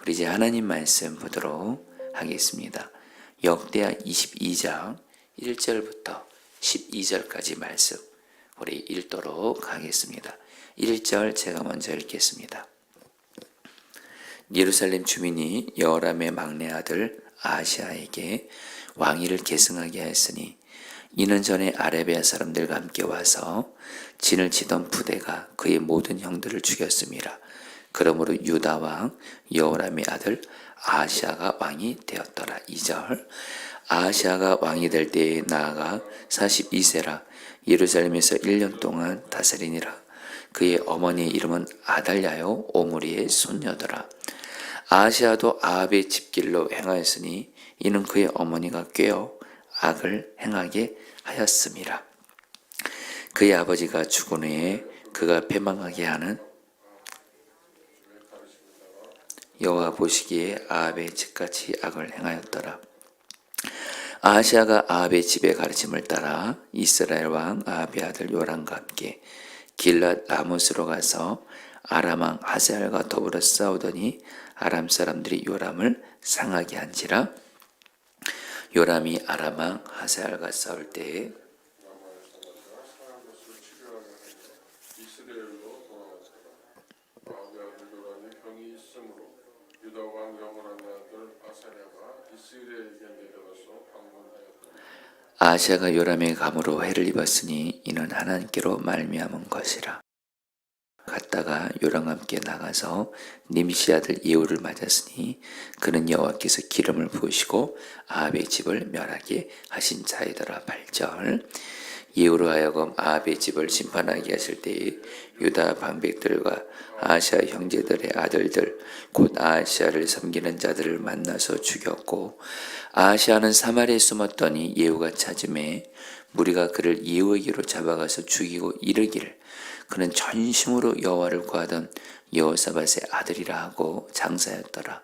우리 이제 하나님 말씀 보도록 하겠습니다. 역대하 22장 1절부터 12절까지 말씀 우리 읽도록 하겠습니다. 1절 제가 먼저 읽겠습니다. 예루살렘 주민이 여호람의 막내 아들 아하시아에게 왕위를 계승하게 하였으니 이는 전에 아라비아 사람들과 함께 와서 진을 치던 부대가 그의 모든 형들을 죽였음이라. 그러므로 유다 왕 여호람의 아들 아하시아가 왕이 되었더라. 2절 아하시아가 왕이 될 때에 나아가 42세라 예루살렘에서 1년 동안 다스리니라. 그의 어머니의 이름은 아달랴요 오므리의 손녀더라. 아하시아도 아합의 집길로 행하였으니 이는 그의 어머니가 꾀어 악을 행하게 하였음이라. 그의 아버지가 죽은 후에 그가 패망하게 하는 여호와 보시기에 아합의 집같이 악을 행하였더라. 아하시아가 아합의 집의 가르침을 따라 이스라엘 왕 아합의 아들 요람과 함께 길랏 라못으로 가서 아람 왕 하세알과 더불어 싸우더니 아람 사람들이 요람을 상하게 한지라. 요람이 아람 왕 하세알과 싸울 때에 아하시아가 요람의 감으로 해를 입었으니 이는 하나님께로 말미암은 것이라. 갔다가 요람과 함께 나가서 님시 아들 예후를 맞았으니 그는 여호와께서 기름을 부으시고 아합의 집을 멸하게 하신 자이더라. 8절 예후로 하여금 아합의 집을 심판하게 하실 때에 유다 방백들과 아하시아 형제들의 아들들 곧 아하시아를 섬기는 자들을 만나서 죽였고 아하시아는 사마리아에 숨었더니 예후가 찾음에 무리가 그를 예후에게로 잡아가서 죽이고 이르기를 그는 전심으로 여호와를 구하던 여호사밧의 아들이라 하고 장사였더라.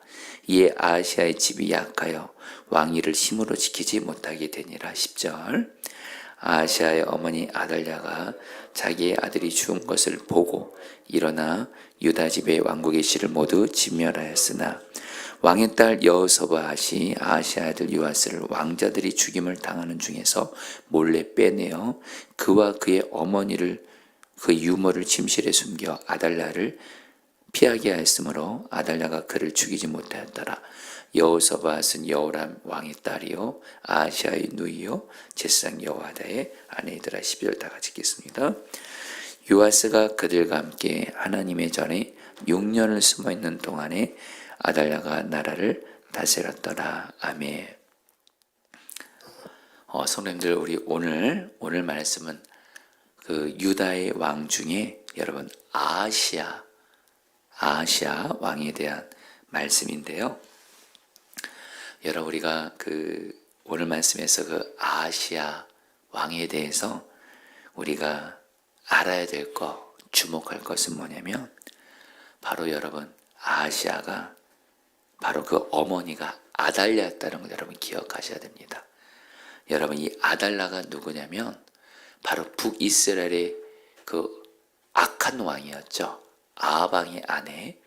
이에 아하시아의 집이 약하여 왕위를 힘으로 지키지 못하게 되니라. 10절 아하시아의 어머니 아달랴가 자기의 아들이 죽은 것을 보고 일어나 유다 집의 왕국의 씨를 모두 진멸하였으나 왕의 딸 여호사밧이 아하시아 아들 요아스를 왕자들이 죽임을 당하는 중에서 몰래 빼내어 그와 그의 어머니를 그 유모를 침실에 숨겨 아달랴를 피하게 하였으므로 아달랴가 그를 죽이지 못하였더라. 여호사밧은 여호람 왕의 딸이요 아하시아의 누이요 제사장 여호아다의 아내이더라. 12절 다 같이 읽겠습니다. 요아스가 그들과 함께 하나님의 전에 6년을 숨어있는 동안에 아달랴가 나라를 다스렸더라. 아멘. 성도님들 우리 오늘 말씀은 그 유다의 왕 중에 여러분 아하시아 왕에 대한 말씀인데요. 여러분 우리가 그 오늘 말씀에서 그 아하시아 왕에 대해서 우리가 알아야 될 것, 주목할 것은 뭐냐면 바로 여러분 아하시아가 바로 그 어머니가 아달랴였다는 걸 여러분 기억하셔야 됩니다. 여러분 이 아달랴가 누구냐면 바로 북이스라엘의 그 악한 왕이었죠. 아합 왕의 아내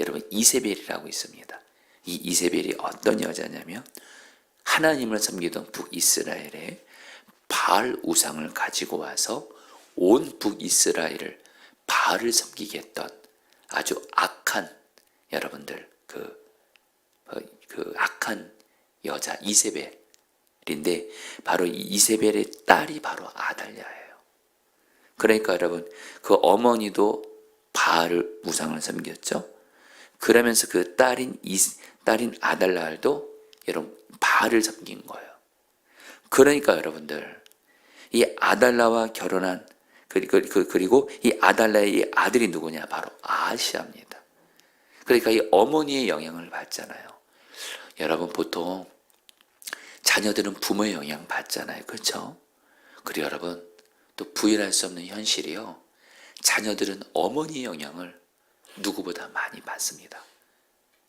여러분 이세벨이라고 있습니다. 이 이세벨이 어떤 여자냐면 하나님을 섬기던 북이스라엘에 바알 우상을 가지고 와서 온 북이스라엘을 바알을 섬기게 했던 아주 악한 여러분들 그 악한 여자 이세벨인데 바로 이 이세벨의 딸이 바로 아달랴예요. 그러니까 여러분 그 어머니도 바알 우상을 섬겼죠. 그러면서 그 딸인 아달랴도 여러분 바알을 섬긴 거예요. 그러니까 여러분들 이 아달랴와 결혼한 그리고 이 아달랴의 아들이 누구냐 바로 아하시아입니다. 그러니까 이 어머니의 영향을 받잖아요. 여러분 보통 자녀들은 부모의 영향 받잖아요. 그렇죠? 그리고 여러분 또 부인할 수 없는 현실이요. 자녀들은 어머니의 영향을 누구보다 많이 받습니다.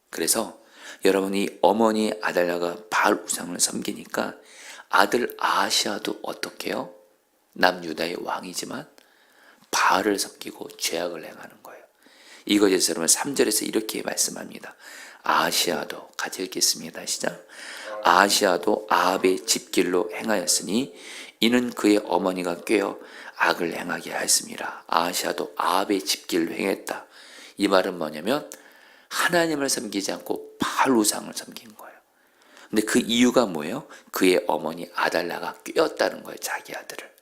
그래서 여러분이 어머니 아달랴가 바알 우상을 섬기니까 아들 아하시아도 어떻게 해요? 남유다의 왕이지만 바알을 섬기고 죄악을 행하는 거예요. 이것에서 여러분 3절에서 이렇게 말씀합니다. 아하시아도 같이 읽겠습니다. 시작. 아하시아도 아합의 집길로 행하였으니 이는 그의 어머니가 꾀어 악을 행하게 하였습니다. 아하시아도 아합의 집길로 행했다. 이 말은 뭐냐면 하나님을 섬기지 않고 바알 우상을 섬긴 거예요. 근데 그 이유가 뭐예요? 그의 어머니 아달라가 꾀었다는 거예요. 자기 아들을.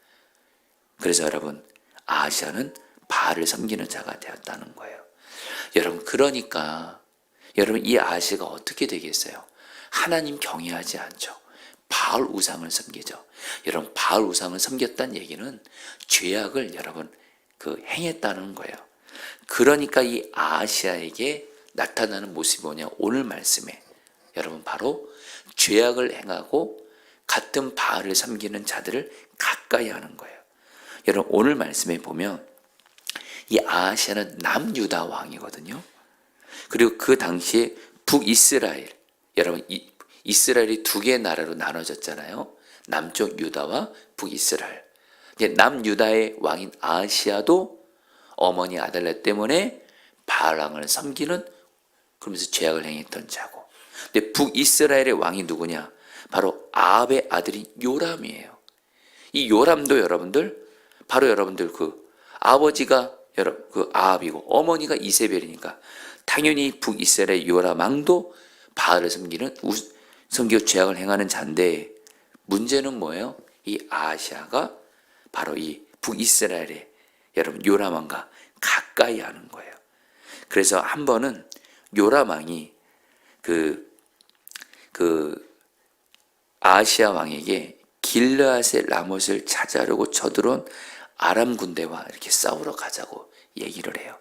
그래서 여러분 아하시아는 바알을 섬기는 자가 되었다는 거예요. 여러분 그러니까 여러분 이 아하시아가 어떻게 되겠어요? 하나님 경외하지 않죠. 바알 우상을 섬기죠. 여러분 바알 우상을 섬겼다는 얘기는 죄악을 여러분 행했다는 거예요. 그러니까 이 아하시아에게 나타나는 모습이 뭐냐? 오늘 말씀에 여러분 바로 죄악을 행하고 같은 바알을 섬기는 자들을 가까이 하는 거예요. 여러분 오늘 말씀에 보면 이 아하시아는 남유다 왕이거든요. 그리고 그 당시에 북이스라엘, 여러분 이스라엘이 두 개의 나라로 나눠졌잖아요. 남쪽 유다와 북이스라엘. 남유다의 왕인 아하시아도 어머니 아달랴 때문에 바알 왕을 섬기는, 그러면서 죄악을 행했던 자고. 근데 북이스라엘의 왕이 누구냐? 바로 아합의 아들인 요람이에요. 이 요람도 여러분들 바로 여러분들 아버지가 아합이고 어머니가 이세벨이니까 당연히 북이스라엘 요람 왕도 바알을 섬기고 죄악을 행하는 자인데, 문제는 뭐예요? 이 아하시아가 바로 이 북이스라엘의 여러분 요람 왕과 가까이 하는 거예요. 그래서 한 번은 요람 왕이 아하시아 왕에게 길르앗의 라못을 차지하려고 쳐들어온 아람 군대와 이렇게 싸우러 가자고 얘기를 해요.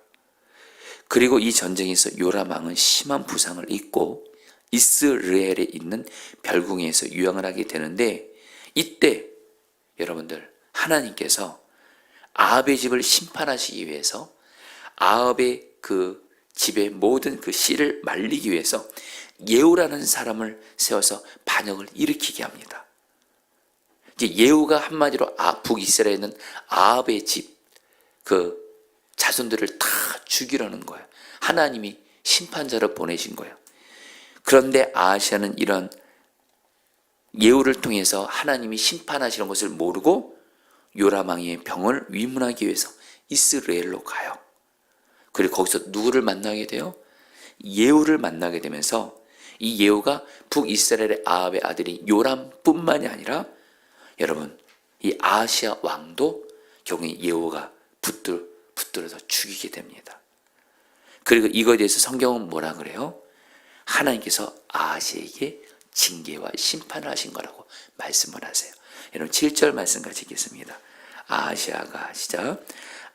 그리고 이 전쟁에서 요람 왕은 심한 부상을 입고 이스르엘에 있는 별궁에서 유황을 하게 되는데, 이때 여러분들 하나님께서 아합의 집을 심판하시기 위해서 아합의 집의 모든 씨를 말리기 위해서 예후라는 사람을 세워서 반역을 일으키게 합니다. 이제 예후가 한마디로 북이스라엘에 있는 아합의 집 자손들을 다 죽이려는 거예요. 하나님이 심판자를 보내신 거예요. 그런데 아하시아는 이런 예후를 통해서 하나님이 심판하시는 것을 모르고 요람 왕의 병을 위문하기 위해서 이스라엘로 가요. 그리고 거기서 누구를 만나게 돼요? 예후를 만나게 되면서 이 예후가 북이스라엘의 아합의 아들인 요람뿐만이 아니라 여러분 이 아하시아 왕도 결국에 예후가 붙들어서 죽이게 됩니다. 그리고 이거에 대해서 성경은 뭐라 그래요? 하나님께서 아하시아에게 징계와 심판을 하신 거라고 말씀을 하세요. 여러분 7절 말씀 같이 읽겠습니다. 아하시아가 시작.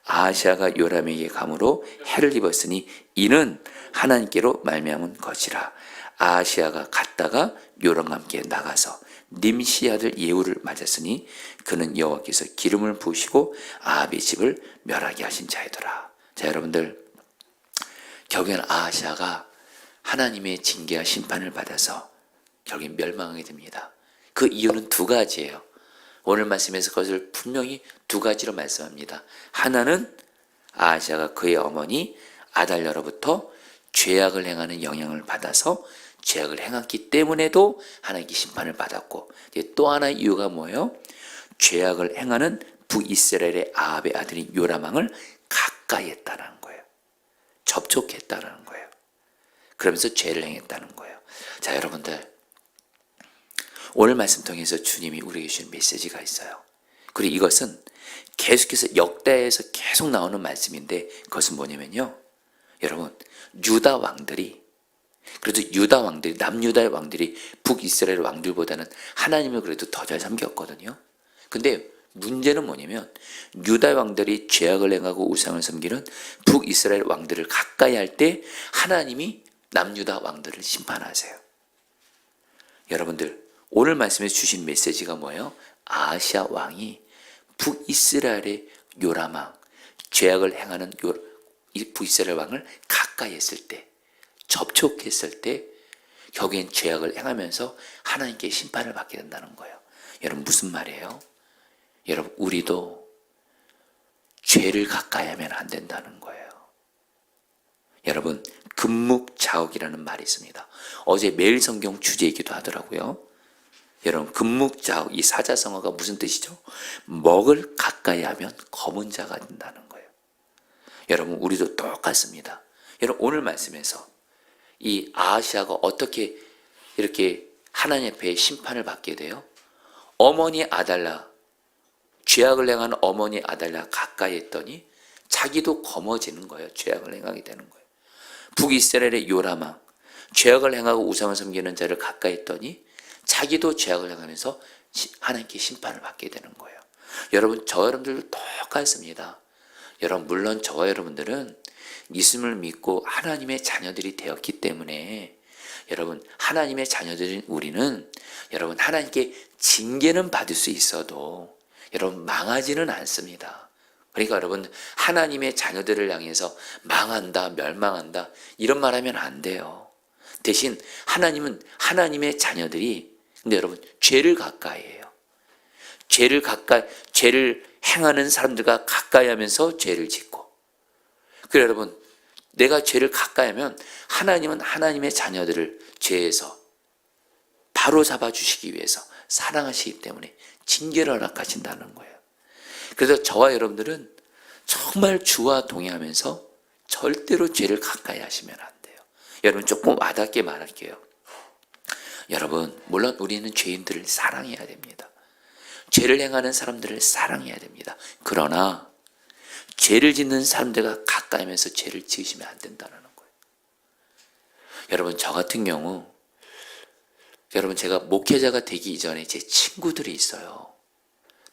아하시아가 요람에게 감으로 해를 입었으니 이는 하나님께로 말미암은 것이라. 아하시아가 갔다가 요람과 함께 나가서 님시 아들 예후를 맞았으니 그는 여호와께서 기름을 부으시고 아합의 집을 멸하게 하신 자이더라. 자, 여러분들 결국에는 아하시아가 하나님의 징계와 심판을 받아서 결국엔 멸망하게 됩니다. 그 이유는 두 가지예요. 오늘 말씀에서 그것을 분명히 두 가지로 말씀합니다. 하나는 아하시아가 그의 어머니 아달랴로부터 죄악을 행하는 영향을 받아서 죄악을 행했기 때문에도 하나님께 심판을 받았고, 또 하나의 이유가 뭐예요? 죄악을 행하는 북이스라엘의 아합의 아들인 요람 왕을 가까이 했다는 거예요. 접촉했다는 거예요. 그러면서 죄를 행했다는 거예요. 자, 여러분들 오늘 말씀 통해서 주님이 우리에게 주신 메시지가 있어요. 그리고 이것은 계속해서 역대에서 계속 나오는 말씀인데, 그것은 뭐냐면요, 여러분 유다 왕들이, 그래도 유다 왕들이, 남유다의 왕들이 북이스라엘 왕들보다는 하나님을 그래도 더 잘 섬겼거든요. 근데 문제는 뭐냐면 유다 왕들이 죄악을 행하고 우상을 섬기는 북이스라엘 왕들을 가까이 할 때 하나님이 남유다 왕들을 심판하세요. 여러분들 오늘 말씀에 주신 메시지가 뭐예요? 아하시아 왕이 북이스라엘의 요람 왕, 죄악을 행하는 북이스라엘 왕을 가까이 했을 때, 접촉했을 때 결국엔 죄악을 행하면서 하나님께 심판을 받게 된다는 거예요. 여러분 무슨 말이에요? 여러분 우리도 죄를 가까이 하면 안 된다는 거예요. 여러분, 금묵자옥이라는 말이 있습니다. 어제 매일 성경 주제이기도 하더라고요. 여러분, 금묵자옥, 이 사자성어가 무슨 뜻이죠? 먹을 가까이 하면 검은 자가 된다는 거예요. 여러분, 우리도 똑같습니다. 여러분, 오늘 말씀에서 이 아하시아가 어떻게 이렇게 하나님 앞에 심판을 받게 돼요? 어머니 아달랴, 죄악을 행하는 어머니 아달랴 가까이 했더니 자기도 검어지는 거예요. 죄악을 행하게 되는 거예요. 북이스라엘의 요람왕, 죄악을 행하고 우상을 섬기는 자를 가까이 했더니 자기도 죄악을 행하면서 하나님께 심판을 받게 되는 거예요. 여러분, 저와 여러분들도 똑같습니다. 여러분, 물론 저와 여러분들은 예수님을 믿고 하나님의 자녀들이 되었기 때문에 여러분, 하나님의 자녀들인 우리는 여러분, 하나님께 징계는 받을 수 있어도 여러분, 망하지는 않습니다. 그러니까 여러분, 하나님의 자녀들을 향해서 망한다, 멸망한다 이런 말하면 안 돼요. 대신 하나님은 하나님의 자녀들이, 근데 여러분, 죄를 가까이 해요. 죄를 행하는 사람들과 가까이 하면서 죄를 짓고. 그래 여러분, 내가 죄를 가까이 하면 하나님은 하나님의 자녀들을 죄에서 바로 잡아 주시기 위해서 사랑하시기 때문에 징계를 허락하신다는 거예요. 그래서 저와 여러분들은 정말 주와 동행하면서 절대로 죄를 가까이 하시면 안 돼요. 여러분, 조금 와닿게 말할게요. 여러분, 물론 우리는 죄인들을 사랑해야 됩니다. 죄를 행하는 사람들을 사랑해야 됩니다. 그러나 죄를 짓는 사람들과 가까이 하면서 죄를 지으시면 안 된다는 거예요. 여러분, 저 같은 경우, 여러분, 제가 목회자가 되기 이전에 제 친구들이 있어요.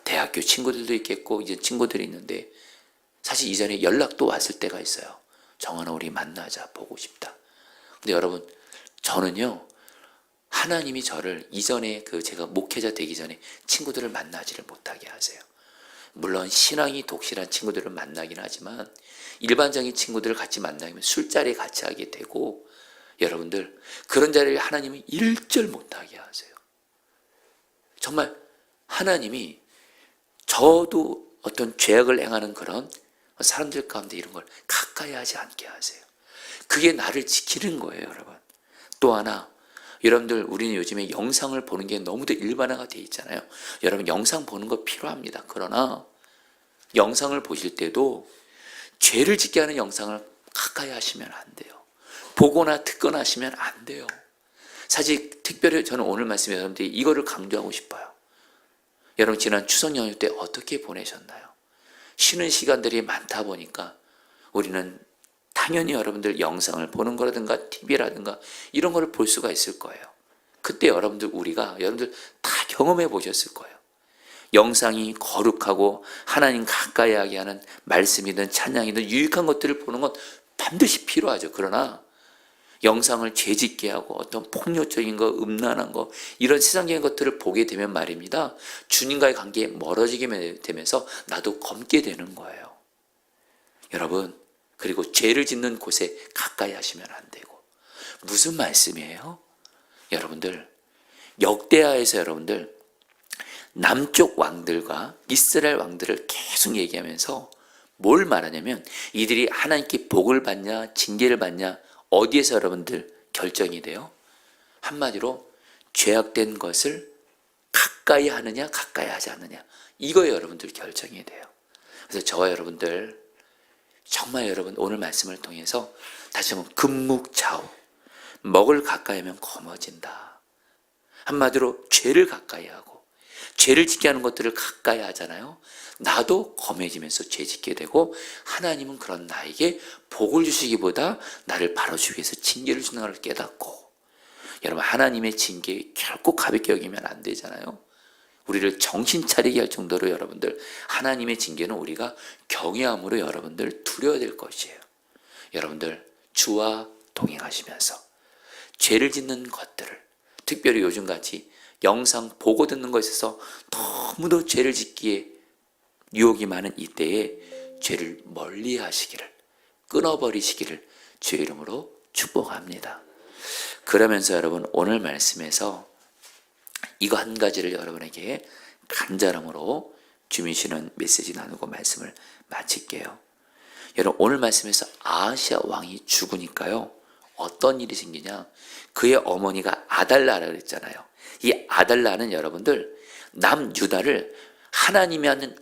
대학교 친구들도 있겠고 이제 친구들이 있는데 사실 이전에 연락도 왔을 때가 있어요. 정환아, 우리 만나자, 보고 싶다. 근데 여러분, 저는요, 하나님이 저를 이전에 제가 목회자 되기 전에 친구들을 만나지를 못하게 하세요. 물론 신앙이 독실한 친구들을 만나긴 하지만 일반적인 친구들을 같이 만나면 술자리 같이 하게 되고, 여러분들 그런 자리를 하나님은 일절 못하게 하세요. 정말 하나님이 저도 어떤 죄악을 행하는 그런 사람들 가운데 이런 걸 가까이 하지 않게 하세요. 그게 나를 지키는 거예요, 여러분. 또 하나, 여러분들, 우리는 요즘에 영상을 보는 게 너무도 일반화가 돼 있잖아요. 여러분, 영상 보는 거 필요합니다. 그러나 영상을 보실 때도 죄를 짓게 하는 영상을 가까이 하시면 안 돼요. 보거나 듣거나 하시면 안 돼요. 사실 특별히 저는 오늘 말씀에 여러분들이 이거를 강조하고 싶어요. 여러분, 지난 추석 연휴 때 어떻게 보내셨나요? 쉬는 시간들이 많다 보니까 우리는 당연히 여러분들 영상을 보는 거라든가 TV라든가 이런 거를 볼 수가 있을 거예요. 그때 여러분들 다 경험해 보셨을 거예요. 영상이 거룩하고 하나님 가까이 하게 하는 말씀이든 찬양이든 유익한 것들을 보는 건 반드시 필요하죠. 그러나 영상을 죄짓게 하고 어떤 폭력적인 거, 음란한 거, 이런 세상적인 것들을 보게 되면 말입니다, 주님과의 관계에 멀어지게 되면서 나도 검게 되는 거예요. 여러분, 그리고 죄를 짓는 곳에 가까이 하시면 안 되고. 무슨 말씀이에요? 여러분들, 역대하에서 여러분들 남쪽 왕들과 이스라엘 왕들을 계속 얘기하면서 뭘 말하냐면, 이들이 하나님께 복을 받냐 징계를 받냐 어디에서 여러분들 결정이 돼요? 한마디로 죄악된 것을 가까이 하느냐 가까이 하지 않느냐, 이거에 여러분들 결정이 돼요. 그래서 저와 여러분들 정말 여러분, 오늘 말씀을 통해서 다시 한번 금묵자옥, 먹을 가까이 하면 검어진다. 한마디로 죄를 가까이 하고 죄를 짓게 하는 것들을 가까이 하잖아요. 나도 검해지면서 죄 짓게 되고, 하나님은 그런 나에게 복을 주시기보다 나를 바로주기 위해서 징계를 주는 걸 깨닫고. 여러분, 하나님의 징계 결코 가볍게 여기면 안 되잖아요. 우리를 정신 차리게 할 정도로 여러분들, 하나님의 징계는 우리가 경외함으로 여러분들 두려워야 될 것이에요. 여러분들, 주와 동행하시면서 죄를 짓는 것들을, 특별히 요즘같이 영상 보고 듣는 것에 있어서 너무도 죄를 짓기에 유혹이 많은 이때에 죄를 멀리 하시기를, 끊어버리시기를 주의 이름으로 축복합니다. 그러면서 여러분, 오늘 말씀에서 이거 한 가지를 여러분에게 간절함으로 주민씨는 메시지 나누고 말씀을 마칠게요. 여러분 오늘 말씀에서 아하시아 왕이 죽으니까요. 어떤 일이 생기냐. 그의 어머니가 아달라라고 그랬잖아요. 이 아달라는 여러분들 남유다를 하나님이 하는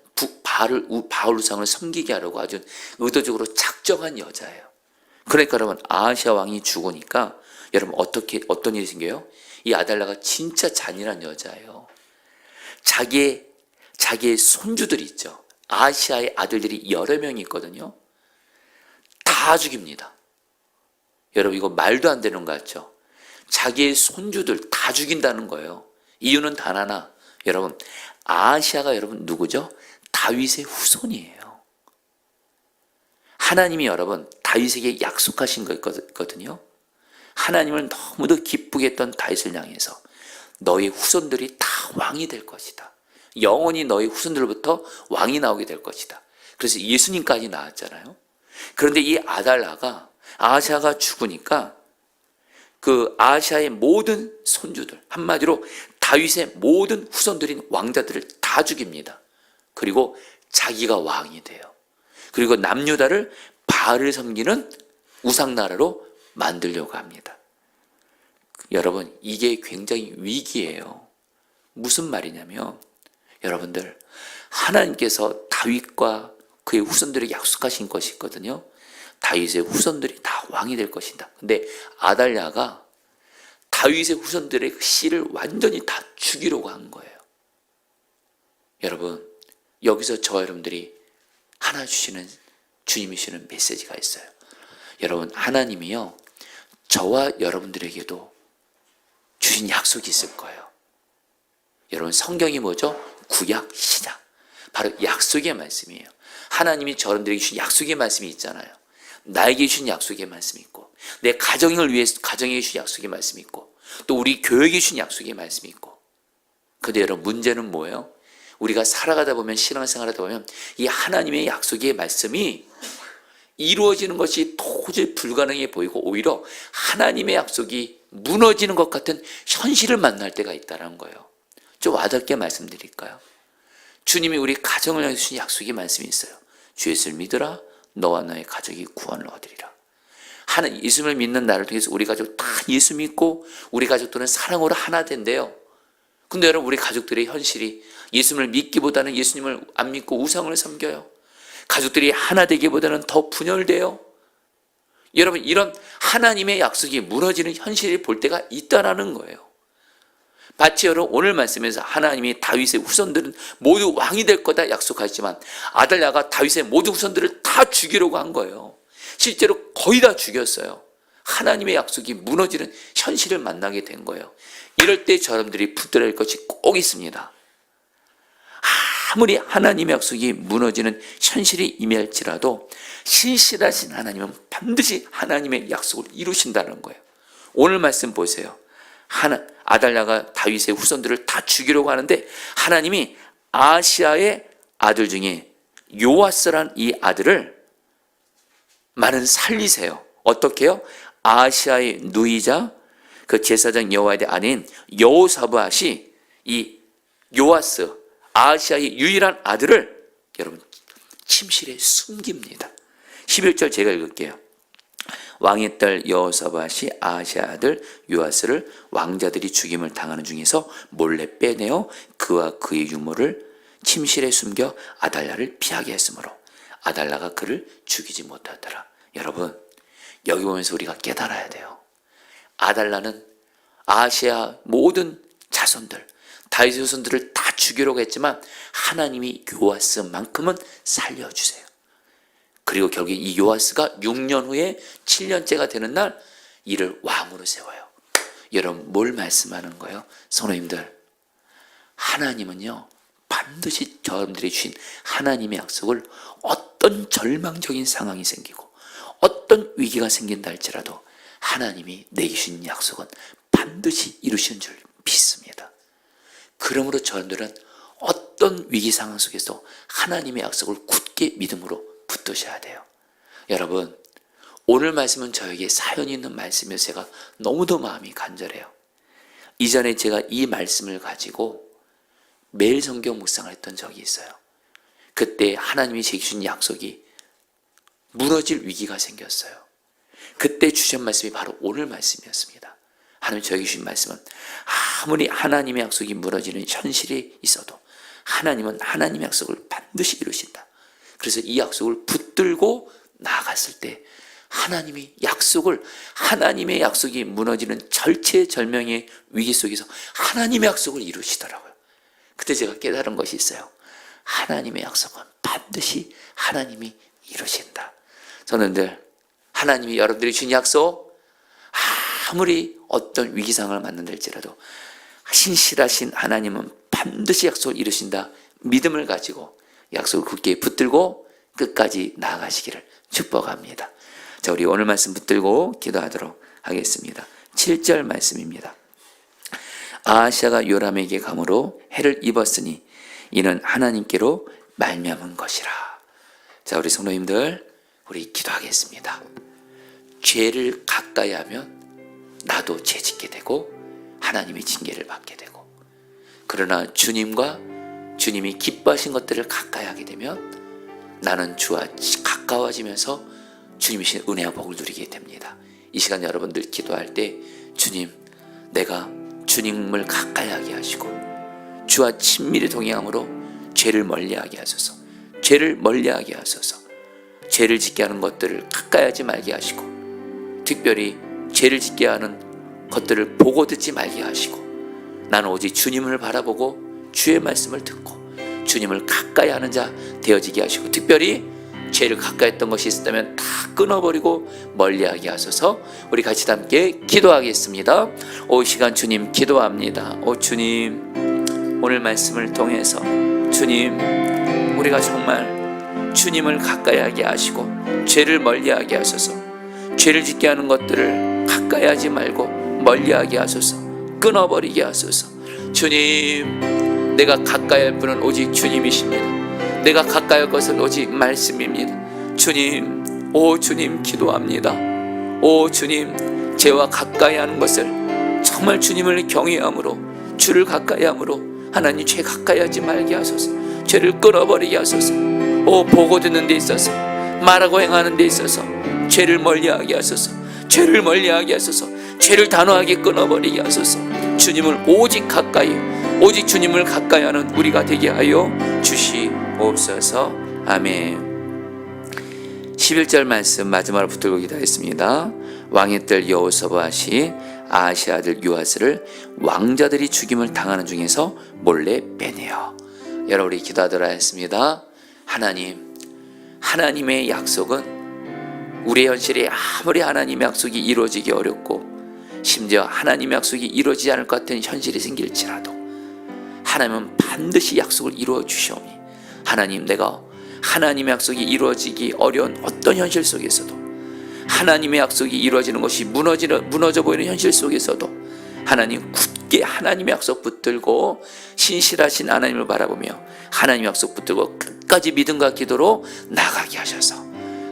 바알 우상을 섬기게 하려고 아주 의도적으로 작정한 여자예요. 그러니까 여러분 아하시아 왕이 죽으니까 여러분 어떤 일이 생겨요? 이 아달라가 진짜 잔인한 여자예요. 자기의 손주들이 있죠. 아하시아의 아들들이 여러 명이 있거든요. 다 죽입니다. 여러분 이거 말도 안 되는 거 같죠? 자기의 손주들 다 죽인다는 거예요. 이유는 단 하나. 여러분 아하시아가 여러분 누구죠? 다윗의 후손이에요. 하나님이 여러분 다윗에게 약속하신 거 있거든요. 하나님을 너무도 기쁘게 했던 다윗을 향해서 너희 후손들이 다 왕이 될 것이다. 영원히 너희 후손들부터 왕이 나오게 될 것이다. 그래서 예수님까지 나왔잖아요. 그런데 이 아달라가 아하시아가 죽으니까 그 아하시아의 모든 손주들, 한마디로 다윗의 모든 후손들인 왕자들을 다 죽입니다. 그리고 자기가 왕이 돼요. 그리고 남유다를 바알을 섬기는 우상나라로 만들려고 합니다. 여러분 이게 굉장히 위기예요. 무슨 말이냐면 여러분들 하나님께서 다윗과 그의 후손들에게 약속하신 것이 있거든요. 다윗의 후손들이 다 왕이 될 것이다. 근데 아달랴가 다윗의 후손들의 그 씨를 완전히 다 죽이려고 한 거예요. 여러분 여기서 저와 여러분들이 하나 주시는 주님이 주시는 메시지가 있어요. 여러분 하나님이요 저와 여러분들에게도 주신 약속이 있을 거예요. 여러분 성경이 뭐죠? 구약 신약 바로 약속의 말씀이에요. 하나님이 저분들에게 주신 약속의 말씀이 있잖아요. 나에게 주신 약속의 말씀이 있고 내 가정을 위해서 가정에게 주신 약속의 말씀이 있고 또 우리 교회에게 주신 약속의 말씀이 있고. 근데 여러분 문제는 뭐예요? 우리가 살아가다 보면 신앙생활하다 보면 이 하나님의 약속의 말씀이 이루어지는 것이 도저히 불가능해 보이고 오히려 하나님의 약속이 무너지는 것 같은 현실을 만날 때가 있다는 거예요. 좀 와닿게 말씀드릴까요? 주님이 우리 가정을 향해 주신 약속의 말씀이 있어요. 주 예수를 믿으라 너와 너의 가족이 구원을 얻으리라. 예수님을 믿는 나를 통해서 우리 가족 다 예수 믿고 우리 가족들은 사랑으로 하나 된대요. 근데 여러분 우리 가족들의 현실이 예수님을 믿기보다는 예수님을 안 믿고 우상을 섬겨요. 가족들이 하나 되기보다는 더 분열돼요. 여러분 이런 하나님의 약속이 무너지는 현실을 볼 때가 있다라는 거예요. 마치 여러분 오늘 말씀에서 하나님이 다윗의 후손들은 모두 왕이 될 거다 약속하지만 아달랴가 다윗의 모든 후손들을 다 죽이려고 한 거예요. 실제로 거의 다 죽였어요. 하나님의 약속이 무너지는 현실을 만나게 된 거예요. 이럴 때 여러분들이 붙들어야 할 것이 꼭 있습니다. 아무리 하나님의 약속이 무너지는 현실이 임할지라도 신실하신 하나님은 반드시 하나님의 약속을 이루신다는 거예요. 오늘 말씀 보세요. 아달랴가 다윗의 후손들을 다 죽이려고 하는데 하나님이 아하시아의 아들 중에 요아스란 이 아들을 많은 살리세요. 어떻게 해요? 아하시아의 누이자 그 제사장 여호야다의 아내인 여호사밧이 이 요아스 아하시아의 유일한 아들을 여러분 침실에 숨깁니다. 11절 제가 읽을게요. 왕의 딸 여호사밧이 아하시아 아들 요아스를 왕자들이 죽임을 당하는 중에서 몰래 빼내어 그와 그의 유모를 침실에 숨겨 아달랴를 피하게 했으므로 아달랴가 그를 죽이지 못하더라. 여러분 여기 보면서 우리가 깨달아야 돼요. 아달랴는 아하시아 모든 자손들 다윗의 후손들을 다 죽이려고 했지만 하나님이 요아스만큼은 살려주세요. 그리고 결국 이 요아스가 6년 후에 7년째가 되는 날 이를 왕으로 세워요. 여러분 뭘 말씀하는 거예요? 성도님들 하나님은요 반드시 여러분들이 주신 하나님의 약속을 어떤 절망적인 상황이 생기고 어떤 위기가 생긴다 할지라도 하나님이 내게 주신 약속은 반드시 이루시는 줄 믿습니다. 그러므로 저들은 어떤 위기 상황 속에서 하나님의 약속을 굳게 믿음으로 붙드셔야 돼요. 여러분 오늘 말씀은 저에게 사연이 있는 말씀이어서 제가 너무도 마음이 간절해요. 이전에 제가 이 말씀을 가지고 매일 성경 묵상을 했던 적이 있어요. 그때 하나님이 제게 주신 약속이 무너질 위기가 생겼어요. 그때 주신 말씀이 바로 오늘 말씀이었습니다. 하나님 저에게 주신 말씀은 아무리 하나님의 약속이 무너지는 현실이 있어도 하나님은 하나님의 약속을 반드시 이루신다. 그래서 이 약속을 붙들고 나아갔을 때 하나님의 약속이 무너지는 절체절명의 위기 속에서 하나님의 약속을 이루시더라고요. 그때 제가 깨달은 것이 있어요. 하나님의 약속은 반드시 하나님이 이루신다. 저는 늘 하나님이 여러분들이 준 약속, 아무리 어떤 위기 상황을 만난달지라도 신실하신 하나님은 반드시 약속을 이루신다. 믿음을 가지고 약속을 굳게 붙들고 끝까지 나아가시기를 축복합니다. 자, 우리 오늘 말씀 붙들고 기도하도록 하겠습니다. 7절 말씀입니다. 아하시아가 요람에게 감으로 해를 입었으니 이는 하나님께로 말미암은 것이라. 자, 우리 성도님들, 우리 기도하겠습니다. 죄를 가까이 하면 나도 죄 짓게 되고 하나님의 징계를 받게 되고, 그러나 주님이 기뻐하신 것들을 가까이 하게 되면 나는 주와 가까워지면서 주님이신 은혜와 복을 누리게 됩니다. 이 시간 여러분들 기도할 때 주님, 내가 주님을 가까이 하게 하시고 주와 친밀히 동행함으로 죄를 멀리하게 하소서. 죄를 멀리하게 하소서. 죄를 짓게 하는 것들을 가까이 하지 말게 하시고, 특별히 죄를 짓게 하는 것들을 보고 듣지 말게 하시고, 나는 오직 주님을 바라보고 주의 말씀을 듣고 주님을 가까이 하는 자 되어지게 하시고, 특별히 죄를 가까이 했던 것이 있었다면 다 끊어버리고 멀리하게 하소서. 우리 같이 함께 기도하겠습니다. 오 시간 주님 기도합니다. 오 주님, 오늘 말씀을 통해서 주님, 우리가 정말 주님을 가까이 하게 하시고 죄를 멀리하게 하소서. 죄를 짓게 하는 것들을 가까이 하지 말고 멀리하게 하소서. 끊어버리게 하소서. 주님, 내가 가까이 할 분은 오직 주님이십니다. 내가 가까이 할 것은 오직 말씀입니다. 주님, 오 주님 기도합니다. 오 주님, 죄와 가까이 하는 것을 정말 주님을 경외함으로, 주를 가까이 함으로 하나님 죄 가까이 하지 말게 하소서. 죄를 끊어버리게 하소서. 오 보고 듣는 데 있어서, 말하고 행하는 데 있어서 죄를 멀리하게 하소서. 죄를 멀리하게 하소서. 죄를 단호하게 끊어버리게 하소서. 주님을 오직 주님을 가까이 하는 우리가 되게 하여 주시옵소서. 아멘. 11절 말씀 마지막으로 붙들고 기도하겠습니다. 왕의 딸 여호사밧이 아하시아 아들 요아스를 왕자들이 죽임을 당하는 중에서 몰래 빼내어. 여러분, 우리 기도하도록 하겠습니다. 하나님의 약속은 우리의 현실에 아무리 하나님의 약속이 이루어지기 어렵고 심지어 하나님의 약속이 이루어지지 않을 것 같은 현실이 생길지라도 하나님은 반드시 약속을 이루어 주시오니, 하나님, 내가 하나님의 약속이 이루어지기 어려운 어떤 현실 속에서도, 하나님의 약속이 이루어지는 것이 무너져 보이는 현실 속에서도 하나님 굳게 하나님의 약속 붙들고 신실하신 하나님을 바라보며 하나님의 약속 붙들고 끝까지 믿음과 기도로 나가게 하셔서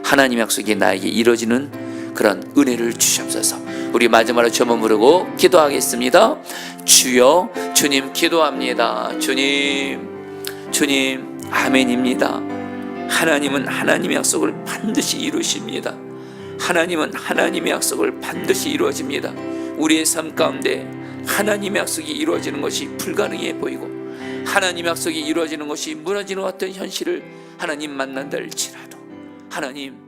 하나님의 약속이 나에게 이루어지는 그런 은혜를 주시옵소서. 우리 마지막으로 주여 부르고 기도하겠습니다. 주여, 주님 기도합니다. 주님, 아멘입니다. 하나님은 하나님의 약속을 반드시 이루십니다. 하나님은 하나님의 약속을 반드시 이루어집니다. 우리의 삶 가운데 하나님의 약속이 이루어지는 것이 불가능해 보이고 하나님의 약속이 이루어지는 것이 무너지는 것 같은 현실을 하나님 만난다 할지라도 하나님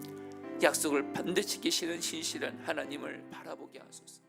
약속을 반드시 지키시는 신실한 하나님을 바라보게 하소서.